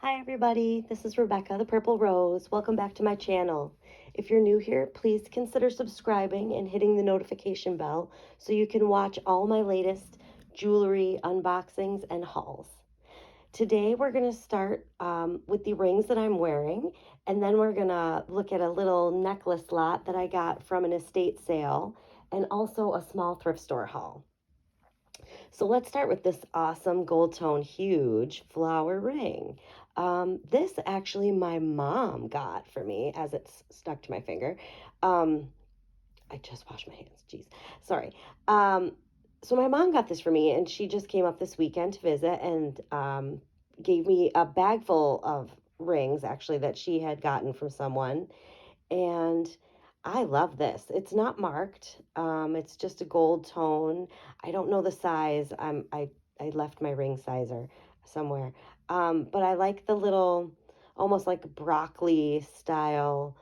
Hi everybody, this is Rebecca, the Purple Rose. Welcome back to my channel. If you're new here, please consider subscribing and hitting the notification bell so you can watch all my latest jewelry unboxings and hauls. Today we're going to start with the rings that I'm wearing, and then we're going to look at a little necklace lot that I got from an estate sale and also a small thrift store haul. So let's start with this awesome gold tone huge flower ring. This actually my mom got for me as it's stuck to my finger. I just washed my hands. Jeez. Sorry. So my mom got this for me and she just came up this weekend to visit and gave me a bag full of rings actually that she had gotten from someone. And I love this. It's not marked. It's just a gold tone. I don't know the size. I left my ring sizer somewhere. But I like the little, almost like broccoli style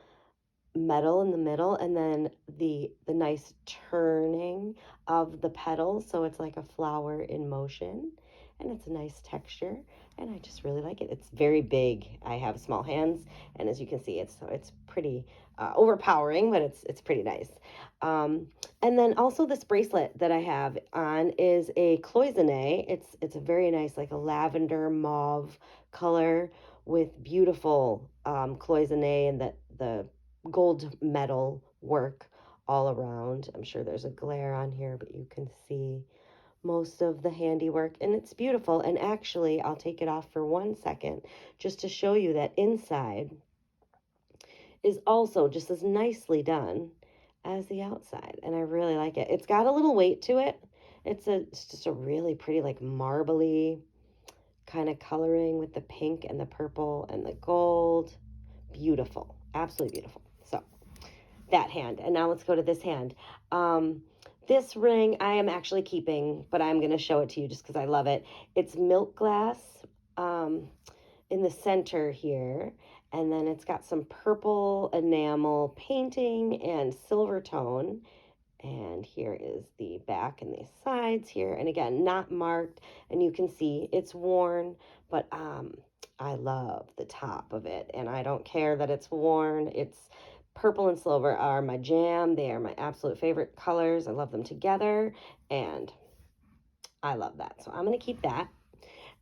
metal in the middle, and then the nice turning of the petals, so it's like a flower in motion, and it's a nice texture, and I just really like it. It's very big. I have small hands, and as you can see, it's pretty overpowering, but it's pretty nice. And then also this bracelet that I have on is a cloisonne. It's a very nice, like a lavender mauve color with beautiful cloisonne, and the gold metal work all around. I'm sure there's a glare on here, but you can see most of the handiwork, and it's beautiful. And actually, I'll take it off for 1 second just to show you that inside is also just as nicely done as the outside, and I really like it. It's got a little weight to it. It's just a really pretty, like marbly kind of coloring with the pink and the purple and the gold. Beautiful, absolutely beautiful. So that hand, and now let's go to this hand. This ring I am actually keeping, but I'm going to show it to you just because I love it. It's milk glass in the center here, and then it's got some purple enamel painting and silver tone. And here is the back and the sides here, and again, not marked, and you can see it's worn, but I love the top of it, and I don't care that it's worn. It's purple and silver are my jam. They are my absolute favorite colors. I love them together, and I love that. So I'm going to keep that.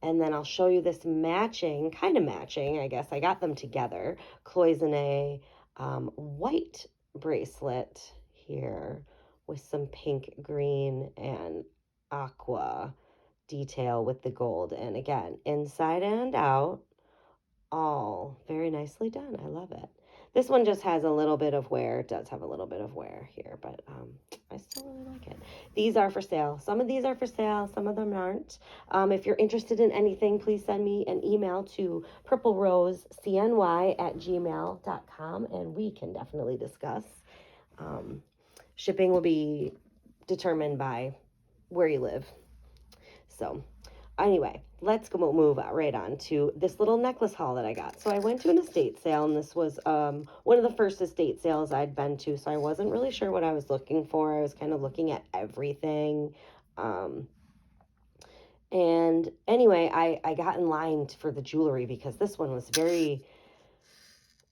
And then I'll show you this matching, kind of matching, I guess. I got them together. Cloisonne white bracelet here with some pink, green, and aqua detail with the gold. And again, inside and out, all very nicely done. I love it. This one just has a little bit of wear. It does have a little bit of wear here, but I still really like it. These are for sale. Some of these are for sale. Some of them aren't. If you're interested in anything, please send me an email to purplerosecny@gmail.com, and we can definitely discuss. Shipping will be determined by where you live. So anyway, let's go move right on to this little necklace haul that I got. So I went to an estate sale, and this was one of the first estate sales I'd been to, so I wasn't really sure what I was looking for. I was kind of looking at everything. And anyway, I got in line for the jewelry because this one was very,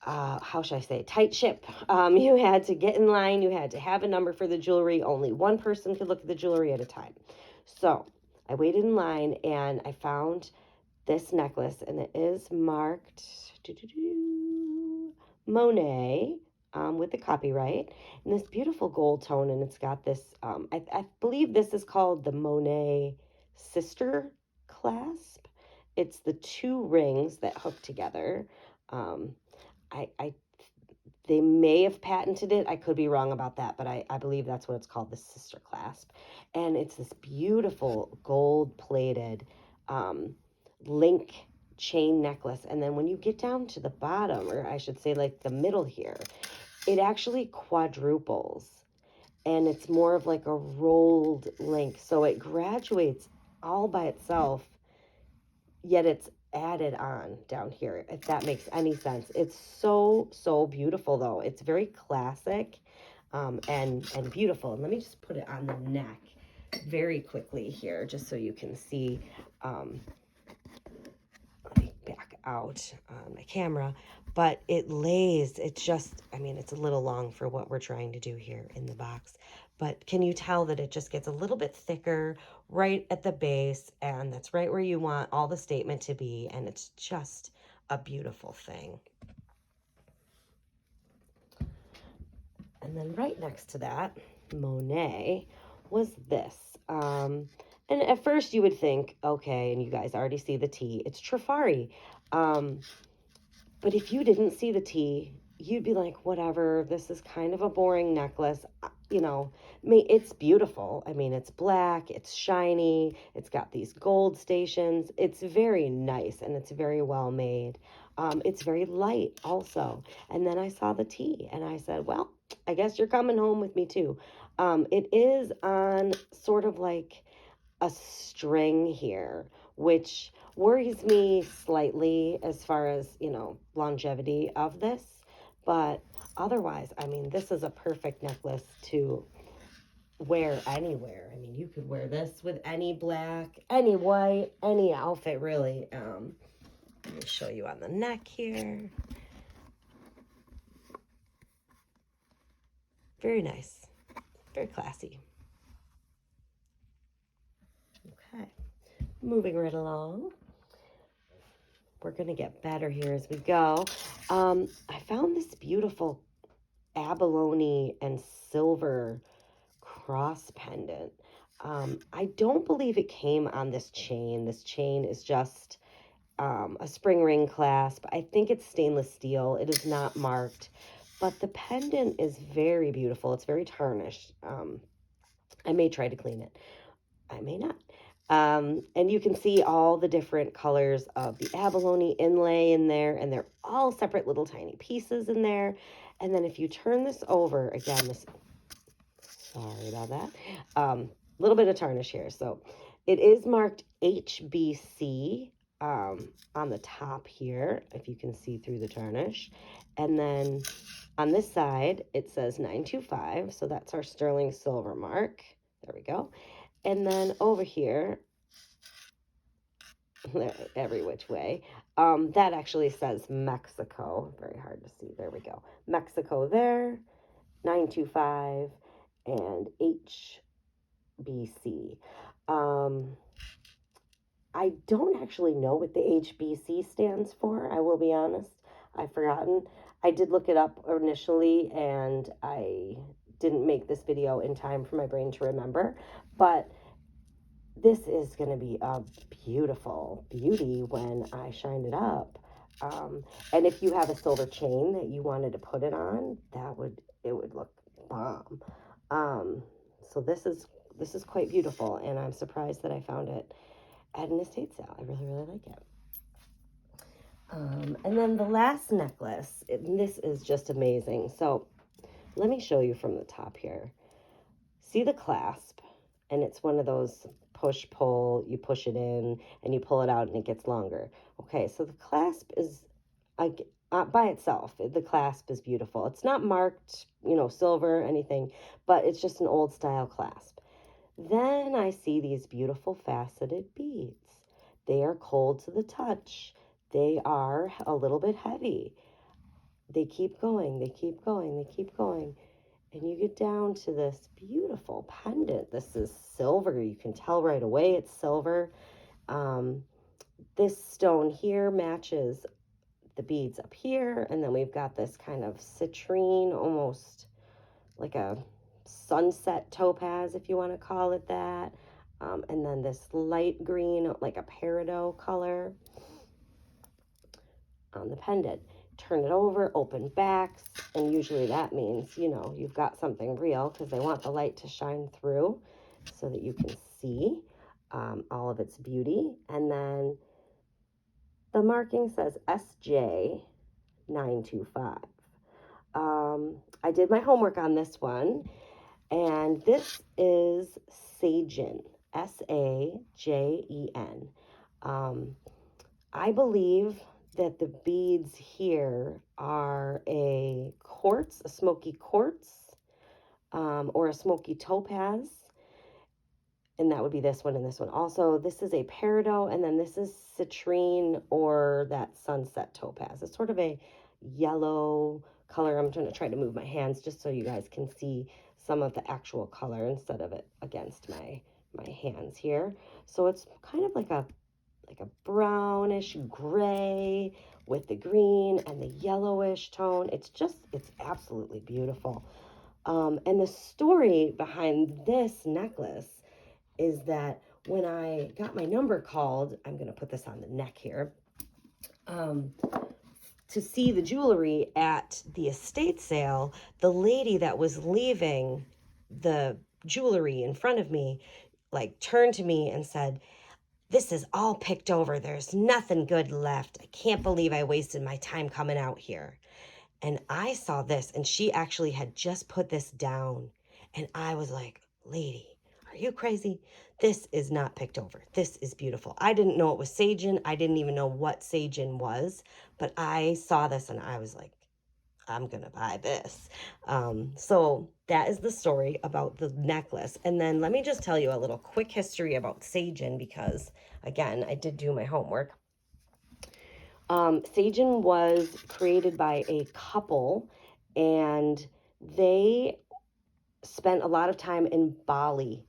how should I say, tight ship. You had to get in line. You had to have a number for the jewelry. Only one person could look at the jewelry at a time. So I waited in line, and I found this necklace, and it is marked Monet with the copyright, and this beautiful gold tone, and it's got this, I believe this is called the Monet sister clasp. It's the two rings that hook together. They may have patented it. I could be wrong about that, but I believe that's what it's called, the sister clasp. And it's this beautiful gold-plated link chain necklace. And then when you get down to the bottom, or I should say like the middle here, it actually quadruples. And it's more of like a rolled link. So it graduates all by itself, yet it's added on down here, if that makes any sense. It's so beautiful, though. It's very classic and beautiful. And let me just put it on the neck very quickly here, just so you can see. Let me back out on my camera, but it lays, it's just, I mean, it's a little long for what we're trying to do here in the box, but can you tell that it just gets a little bit thicker right at the base, and that's right where you want all the statement to be, and it's just a beautiful thing. And then right next to that, Monet, was this. And at first you would think, okay, and you guys already see the T, it's Trifari. But if you didn't see the T, you'd be like, whatever, this is kind of a boring necklace. You know, it's beautiful. I mean, it's black, it's shiny, it's got these gold stations. It's very nice, and it's very well made. It's very light also. And then I saw the T, and I said, well, I guess you're coming home with me too. It is on sort of like a string here, which worries me slightly as far as, you know, longevity of this. But otherwise, I mean, this is a perfect necklace to wear anywhere. I mean, you could wear this with any black, any white, any outfit, really. Let me show you on the neck here. Very nice. Very classy. Okay. Moving right along. We're going to get better here as we go. I found this beautiful abalone and silver cross pendant. I don't believe it came on this chain. This chain is just a spring ring clasp. I think it's stainless steel. It is not marked, but the pendant is very beautiful. It's very tarnished. I may try to clean it. I may not. And you can see all the different colors of the abalone inlay in there, and they're all separate little tiny pieces in there. And then if you turn this over, again, this, sorry about that, little bit of tarnish here. So it is marked HBC on the top here, if you can see through the tarnish. And then on this side, it says 925, so that's our sterling silver mark. There we go. And then over here, every which way, that actually says Mexico. Very hard to see. There we go. Mexico there, 925, and HBC. I don't actually know what the HBC stands for. I will be honest. I've forgotten. I did look it up initially, and I didn't make this video in time for my brain to remember. But this is going to be a beautiful beauty when I shine it up. And if you have a silver chain that you wanted to put it on, it would look bomb. So this is quite beautiful, and I'm surprised that I found it at an estate sale. I really, really like it. And then the last necklace, this is just amazing. So let me show you from the top here. See the clasp, and it's one of those push-pull, you push it in, and you pull it out, and it gets longer. Okay, so the clasp is, by itself, the clasp is beautiful. It's not marked, you know, silver or anything, but it's just an old-style clasp. Then I see these beautiful faceted beads. They are cold to the touch. They are a little bit heavy. They keep going, they keep going, they keep going. And you get down to this beautiful pendant. This is silver. You can tell right away it's silver. This stone here matches the beads up here. And then we've got this kind of citrine, almost like a sunset topaz, if you want to call it that. And then this light green, like a peridot color on the pendant. Turn it over, open backs, and usually that means, you know, you've got something real, because they want the light to shine through so that you can see all of its beauty. And then the marking says SJ925. I did my homework on this one, and this is Sajen, S-A-J-E-N. I believe that the beads here are a quartz, a smoky quartz, or a smoky topaz. and that would be this one and this one. Also, this is a peridot, and then this is citrine or that sunset topaz. It's sort of a yellow color. I'm going to try to move my hands just so you guys can see some of the actual color instead of it against my hands here. So it's kind of like a brownish gray with the green and the yellowish tone. It's absolutely beautiful. And the story behind this necklace is that when I got my number called, I'm going to put this on the neck here, to see the jewelry at the estate sale, the lady that was leaving the jewelry in front of me, like, turned to me and said, "This is all picked over. There's nothing good left. I can't believe I wasted my time coming out here." And I saw this, and she actually had just put this down. And I was like, "Lady, are you crazy? This is not picked over. This is beautiful." I didn't know it was Sajen. I didn't even know what Sajen was. But I saw this, and I was like, "I'm going to buy this." So that is the story about the necklace. And then let me just tell you a little quick history about Sajen, because, again, I did do my homework. Sajen was created by a couple, and they spent a lot of time in Bali,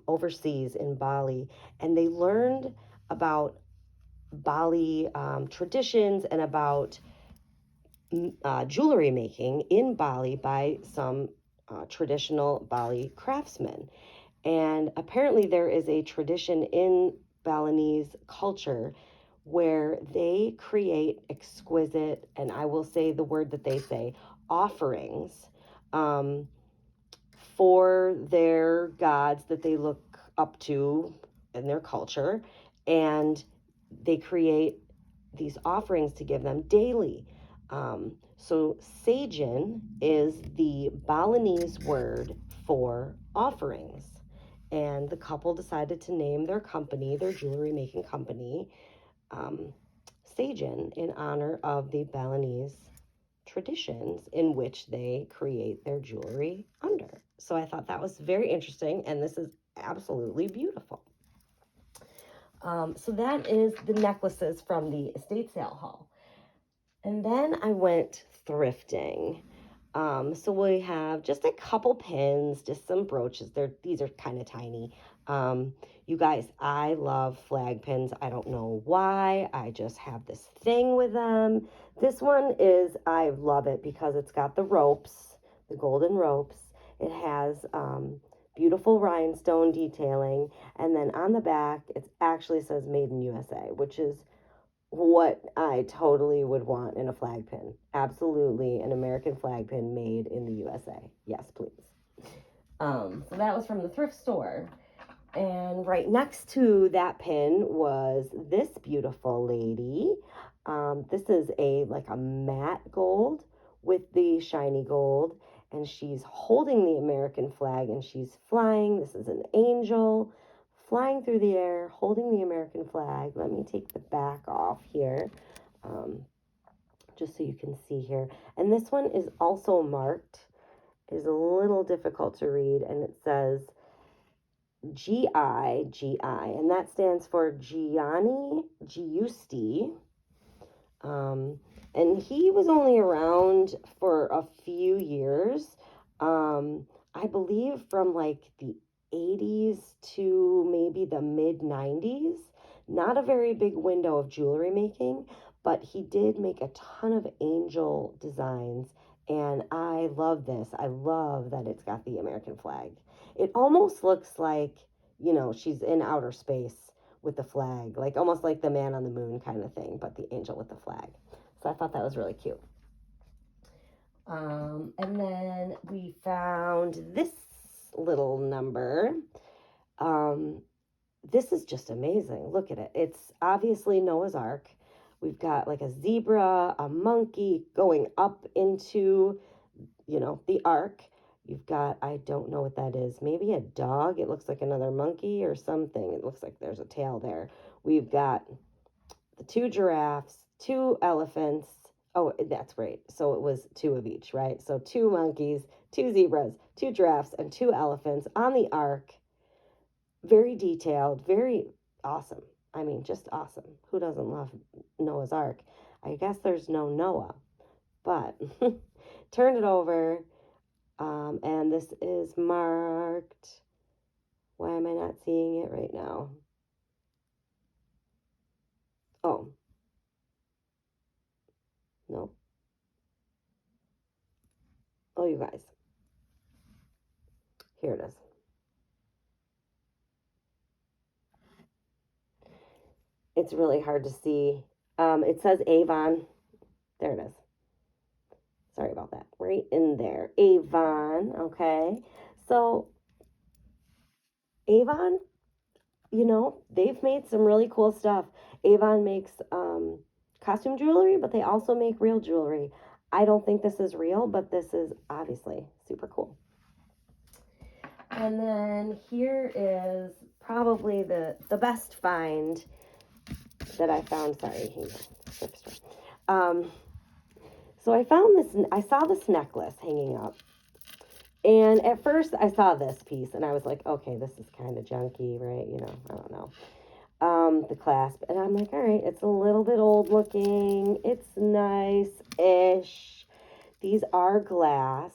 overseas in Bali, and they learned about Bali traditions and about jewelry making in Bali by some traditional Bali craftsmen. And apparently there is a tradition in Balinese culture where they create exquisite, and I will say the word that they say, offerings for their gods that they look up to in their culture. And they create these offerings to give them daily. So Sajen is the Balinese word for offerings. And the couple decided to name their company, their jewelry making company, Sajen, in honor of the Balinese traditions in which they create their jewelry under. So I thought that was very interesting, and this is absolutely beautiful. So that is the necklaces from the estate sale haul. And then I went thrifting. So we have just a couple pins, just some brooches. These are kind of tiny. You guys, I love flag pins. I don't know why. I just have this thing with them. This one is, I love it because it's got the ropes, the golden ropes. It has beautiful rhinestone detailing. And then on the back, it actually says Made in USA, which is what I totally would want in a flag pin. Absolutely, an American flag pin made in the USA. Yes, please. So that was from the thrift store. And right next to that pin was this beautiful lady. This is like a matte gold with the shiny gold. And she's holding the American flag and she's flying. This is an angel flying through the air, holding the American flag. Let me take the back off here, just so you can see here. And this one is also marked. It is a little difficult to read, and it says GI, and that stands for Gianni Giusti. And he was only around for a few years. I believe from like the 80s to maybe the mid 90s. Not a very big window of jewelry making, but he did make a ton of angel designs, and I love this. I love that it's got the American flag. It almost looks like, she's in outer space with the flag, like almost like the man on the moon kind of thing, but the angel with the flag. So I thought that was really cute. And then we found this little number. This is just amazing. Look at it. It's obviously Noah's Ark. We've got like a zebra, a monkey going up into, the ark. You've got, I don't know what that is, maybe a dog. It looks like another monkey or something. It looks like there's a tail there. We've got the 2 giraffes, 2 elephants. Oh, that's great. So it was 2 of each, right? So 2 monkeys, 2 zebras, 2 giraffes, and 2 elephants on the ark. very detailed, very awesome. I mean, just awesome. Who doesn't love Noah's Ark? I guess there's no Noah, but turn it over. And this is marked. Why am I not seeing it right now? Oh, no. Oh, you guys. Here it is. It's really hard to see. It says Avon. There it is. Sorry about that. Right in there. Avon. Okay. So, Avon, you know, they've made some really cool stuff. Avon makes costume jewelry, but they also make real jewelry. I don't think this is real, but this is obviously super cool. And then here is probably the best find that I found. Sorry, thrift store. So I found this, I saw this necklace hanging up. And at first I saw this piece and I was like, okay, this is kind of junky, right? You know, I don't know. The clasp. And I'm like, all right, it's a little bit old looking. It's nice-ish. These are glass.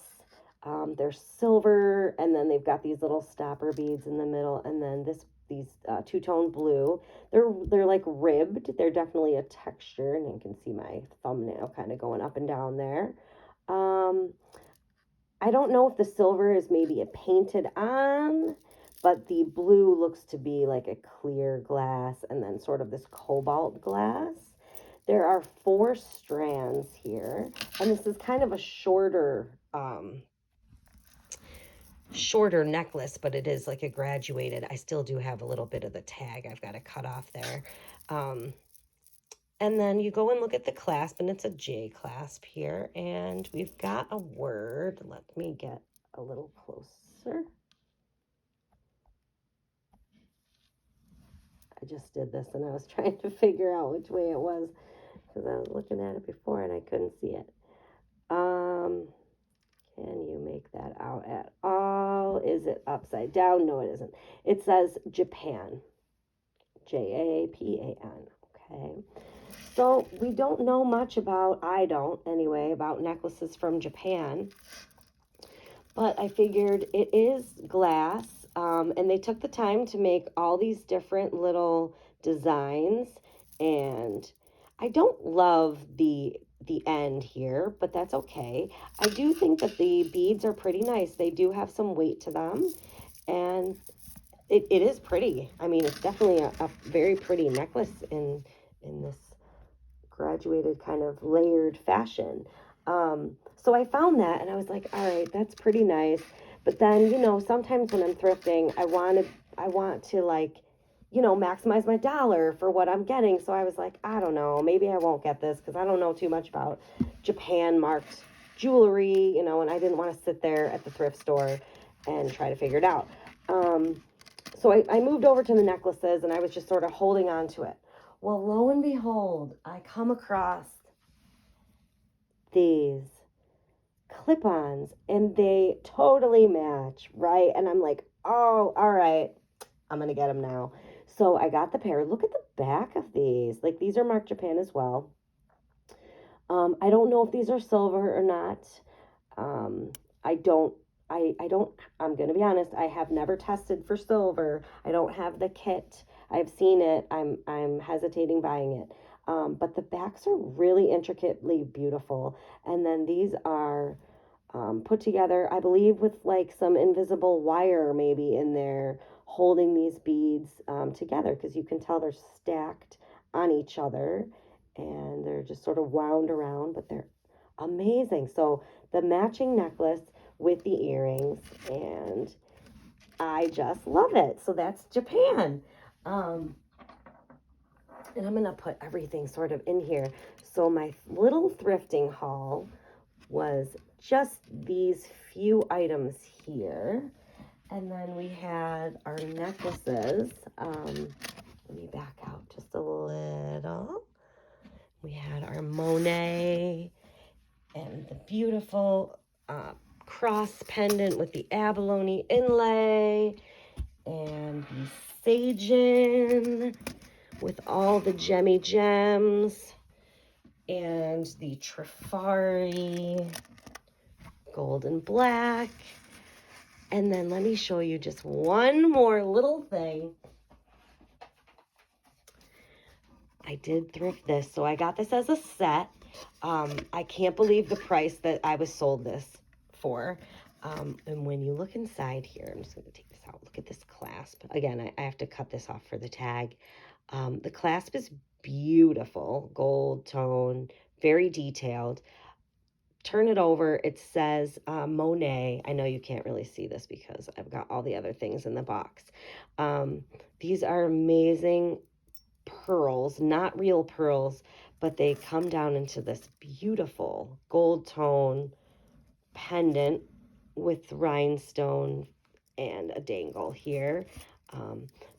They're silver, and then they've got these little stopper beads in the middle, and then these two-tone blue. They're like ribbed. They're definitely a texture, and you can see my thumbnail kind of going up and down there. I don't know if the silver is maybe a painted on, but the blue looks to be like a clear glass and then sort of this cobalt glass. There are 4 strands here, and this is kind of a shorter necklace, but it is like a graduated. I still do have a little bit of the tag I've got to cut off there. And then you go and look at the clasp, and it's a J clasp here, and we've got a word. Let me get a little closer. I just did this, and I was trying to figure out which way it was, because I was looking at it before, and I couldn't see it. Can you make that out at all? Is it upside down? No, it isn't. It says Japan. Japan. Okay. So we don't know much about, I don't anyway, about necklaces from Japan. But I figured it is glass. And they took the time to make all these different little designs. And I don't love the end here, but that's okay. I do think that the beads are pretty nice. They do have some weight to them, and it is pretty. I mean, it's definitely a very pretty necklace in this graduated kind of layered fashion. So I found that, and I was like, all right, that's pretty nice. But then, you know, sometimes when I'm thrifting, I want to, like, you know, maximize my dollar for what I'm getting. So I was like, I don't know, maybe I won't get this because I don't know too much about Japan marked jewelry, you know, and I didn't want to sit there at the thrift store and try to figure it out. So I moved over to the necklaces, and I was just sort of holding on to it. Well, lo and behold, I come across these clip-ons, and they totally match, right? And I'm like, oh, all right, I'm gonna get them now. So I got the pair. Look at the back of these. Like, these are marked Japan as well. I don't know if these are silver or not. I'm gonna be honest, I have never tested for silver. I don't have the kit. I've seen it. I'm hesitating buying it. But the backs are really intricately beautiful. And then these are put together, I believe, with like some invisible wire maybe in there holding these beads together, because you can tell they're stacked on each other and they're just sort of wound around, but they're amazing. So the matching necklace with the earrings, and I just love it. So that's Japan. And I'm going to put everything sort of in here. So my little thrifting haul was just these few items here. And then we had our necklaces. Let me back out just a little. We had our Monet and the beautiful cross pendant with the Abalone inlay. and the Sajen with all the gemmy gems, and the Trifari gold and black. And then let me show you just one more little thing. I did thrift this, so I got this as a set. I can't believe the price that I was sold this for. And when you look inside here, I'm just going to take this out. Look at this clasp. Again, I have to cut this off for the tag. The clasp is beautiful, gold tone, very detailed. Turn it over. It says Monet. I know you can't really see this because I've got all the other things in the box. These are amazing pearls, not real pearls, but they come down into this beautiful gold tone pendant with rhinestone and a dangle here.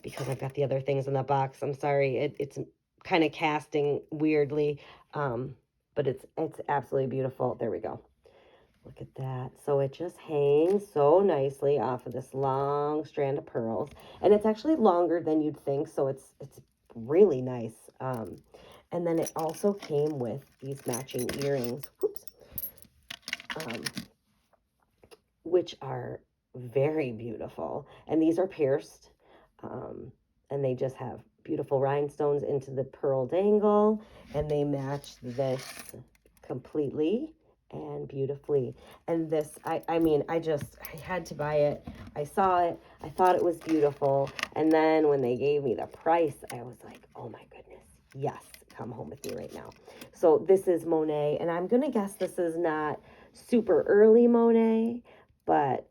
Because I've got the other things in the box, I'm sorry, it's kind of casting weirdly, but it's absolutely beautiful. There we go. Look at that. So it just hangs so nicely off of this long strand of pearls, and it's actually longer than you'd think, so it's really nice. And then it also came with these matching earrings. Whoops. Which are very beautiful, and these are pierced, and they just have beautiful rhinestones into the pearl dangle, and they match this completely and beautifully. And this, I mean, I had to buy it. I saw it, I thought it was beautiful, and then when they gave me the price, I was like, oh my goodness, yes, come home with me right now. So this is Monet, and I'm gonna guess this is not super early Monet, but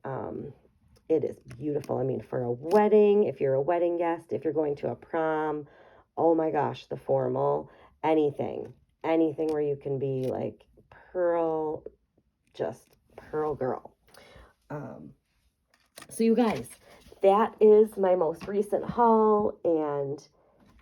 it is beautiful. I mean, for a wedding, if you're a wedding guest, if you're going to a prom, oh my gosh, the formal, anything where you can be like pearl, just pearl girl. So you guys, that is my most recent haul, and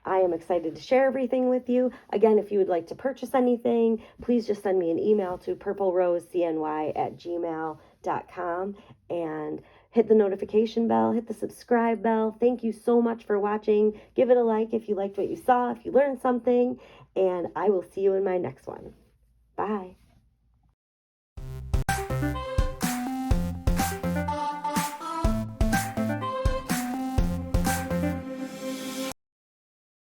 I am excited to share everything with you. Again, if you would like to purchase anything, please just send me an email to purplerosecny@gmail.com and hit the notification bell, hit the subscribe bell. Thank you so much for watching. Give it a like if you liked what you saw, if you learned something, and I will see you in my next one. Bye.